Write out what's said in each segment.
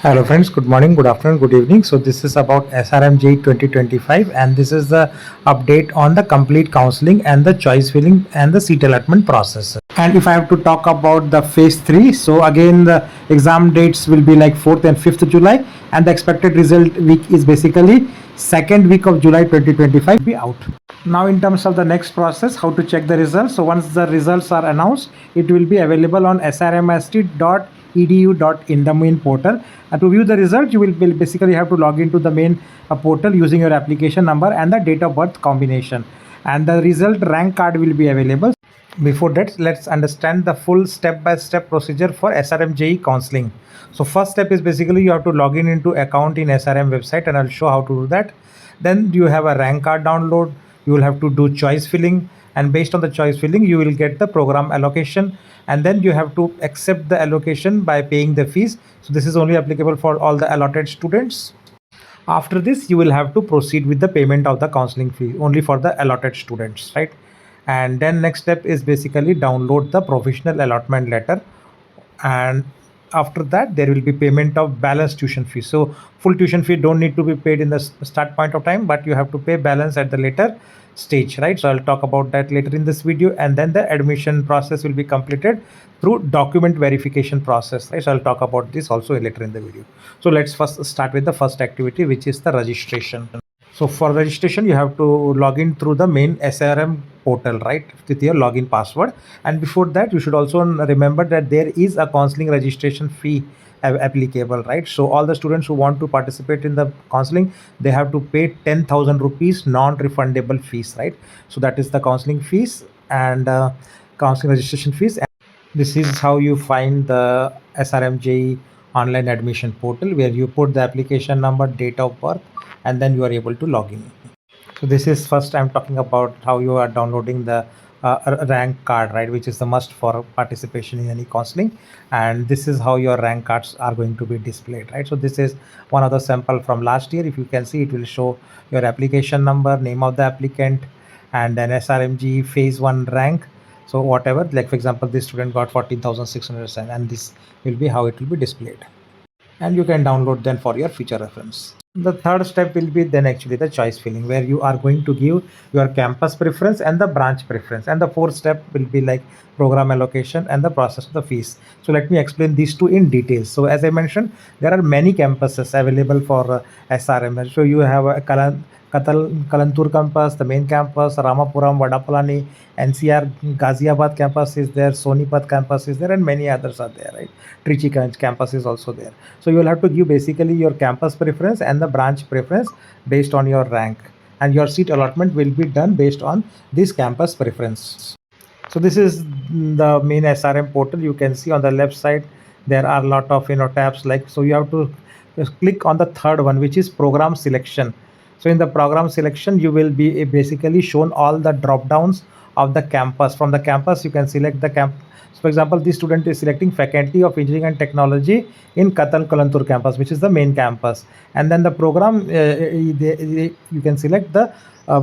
Hello friends, good morning, good afternoon, good evening. So this is about SRMJEE 2025 and this is the update on the complete counseling and the choice filling and the seat allotment process. And if I have to talk about the phase 3, so again the exam dates will be like 4th and 5th July and the expected result week is basically second week of July 2025 be out. Now in terms of the next process, how to check the results. So once the results are announced, it will be available on srmst.edu.in, the main portal. To view the result, you will basically have to log into the main portal using your application number and the date of birth combination. And the result rank card will be available. Before that, let's understand the full step-by-step procedure for SRMJEE counseling. So first step is basically you have to log in into account in SRM website, and I'll show how to do that. Then you have a rank card download. You will have to do choice filling, and based on the choice filling you will get the program allocation, and then you have to accept the allocation by paying the fees. So this is only applicable for all the allotted students. After this you will have to proceed with the payment of the counseling fee only for the allotted students, right? And then next step is basically download the provisional allotment letter, and after that there will be payment of balance tuition fee. So full tuition fee don't need to be paid in the start point of time, but you have to pay balance at the later stage, right? So I'll talk about that later in this video. And then the admission process will be completed through document verification process, right? So I'll talk about this also later in the video. So let's first start with the first activity, which is the registration. So for registration, you have to log in through the main SRM portal, right, with your login password. And before that, you should also remember that there is a counseling registration fee applicable, right? So all the students who want to participate in the counseling, they have to pay 10,000 rupees non-refundable fees, right? So that is the counseling fees and counseling registration fees. And this is how you find the SRMJEE online admission portal, where you put the application number, date of birth, and then you are able to log in. So this is first I'm talking about how you are downloading the rank card, right, which is the must for participation in any counseling. And this is how your rank cards are going to be displayed, right? So this is one of the sample from last year. If you can see, it will show your application number, name of the applicant, and then SRMJEE phase 1 rank. So whatever, like for example, this student got 14,600, and this will be how it will be displayed, and you can download them for your future reference. The third step will be then actually the choice filling, where you are going to give your campus preference and the branch preference. And the fourth step will be like program allocation and the process of the fees. So let me explain these two in detail. So as I mentioned, there are many campuses available for SRM. So you have a Kalantur campus, the main campus, Ramapuram, Vadapalani, NCR, Ghaziabad campus is there, Sonipat campus is there, and many others are there, right? Trichy campus is also there. So you will have to give basically your campus preference and the branch preference based on your rank, and your seat allotment will be done based on this campus preference. So this is the main SRM portal. You can see on the left side there are a lot of tabs, like, so you have to just click on the third one, which is program selection. So in the program selection, you will be basically shown all the drop downs of the campus. From the campus, you can select the camp. So for example, this student is selecting Faculty of Engineering and Technology in Kalantur campus, which is the main campus. And then the program, you can select the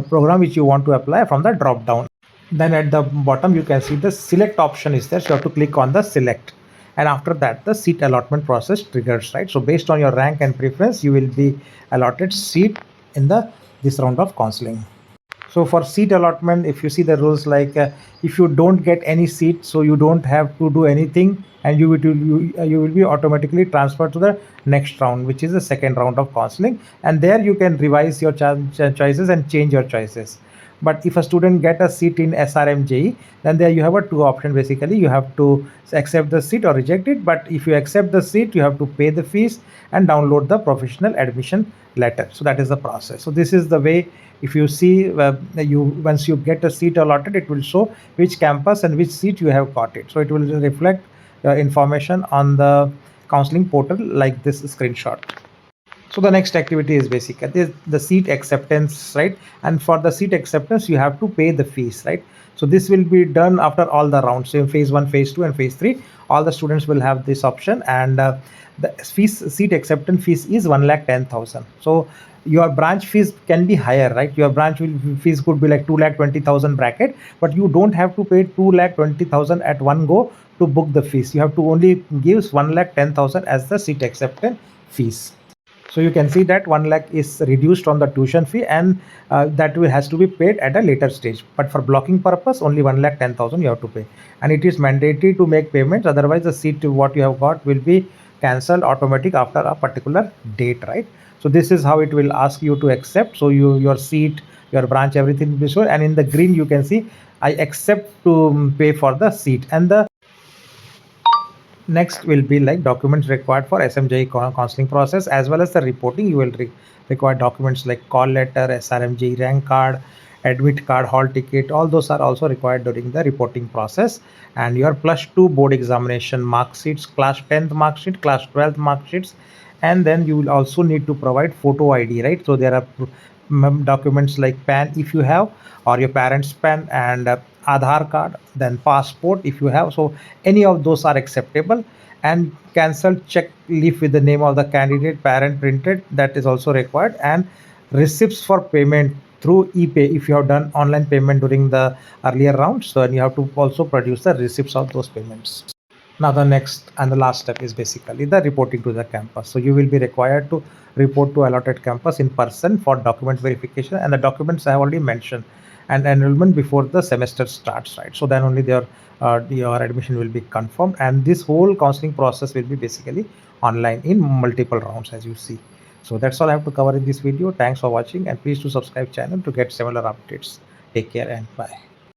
program which you want to apply from the drop down. Then at the bottom, you can see the select option is there. So you have to click on the select. And after that, the seat allotment process triggers, right? So based on your rank and preference, you will be allotted seat in this round of counseling. So for seat allotment, if you see the rules, like if you don't get any seat, so you don't have to do anything, and you will be automatically transferred to the next round, which is the second round of counseling, and there you can revise your choices and change your choices. But if a student get a seat in SRMJEE, then there you have a two option. Basically, you have to accept the seat or reject it. But if you accept the seat, you have to pay the fees and download the professional admission letter. So that is the process. So this is the way. If you see, once you get a seat allotted, it will show which campus and which seat you have got it. So it will reflect information on the counseling portal like this screenshot. So the next activity is basically the seat acceptance, right? And for the seat acceptance, you have to pay the fees, right? So this will be done after all the rounds. So in phase 1, phase 2, and phase 3, all the students will have this option, and the seat acceptance fees is 1,10,000. So your branch fees can be higher, right? Your branch fees could be like 2,20,000 bracket, but you don't have to pay 2,20,000 at one go to book the fees. You have to only give 1,10,000 as the seat acceptance fees. So you can see that 1 lakh is reduced on the tuition fee, and that will has to be paid at a later stage. But for blocking purpose, only 1,10,000 you have to pay, and it is mandatory to make payments. Otherwise, the seat what you have got will be cancelled automatic after a particular date, right? So this is how it will ask you to accept. So your seat, your branch, everything will be shown, and in the green you can see I accept to pay for the seat. And the next will be like documents required for SMJE counseling process, as well as the reporting. You will require documents like call letter, SRMJEE rank card, admit card, hall ticket. All those are also required during the reporting process. And your +2 board examination mark sheets, class 10th mark sheet, class 12th mark sheets. And then you will also need to provide photo ID, right? So there are documents like PAN if you have, or your parents PAN, and Aadhaar card, then passport if you have. So any of those are acceptable. And cancelled check leaf with the name of the candidate parent printed, that is also required. And receipts for payment through e-pay if you have done online payment during the earlier round, so you have to also produce the receipts of those payments. Now the next and the last step is basically the reporting to the campus. So you will be required to report to allotted campus in person for document verification, and the documents I have already mentioned, and enrollment before the semester starts, right? So then only your admission will be confirmed, and this whole counseling process will be basically online in multiple rounds, as you see. So that's all I have to cover in this video. Thanks for watching, and please do subscribe channel to get similar updates. Take care and bye.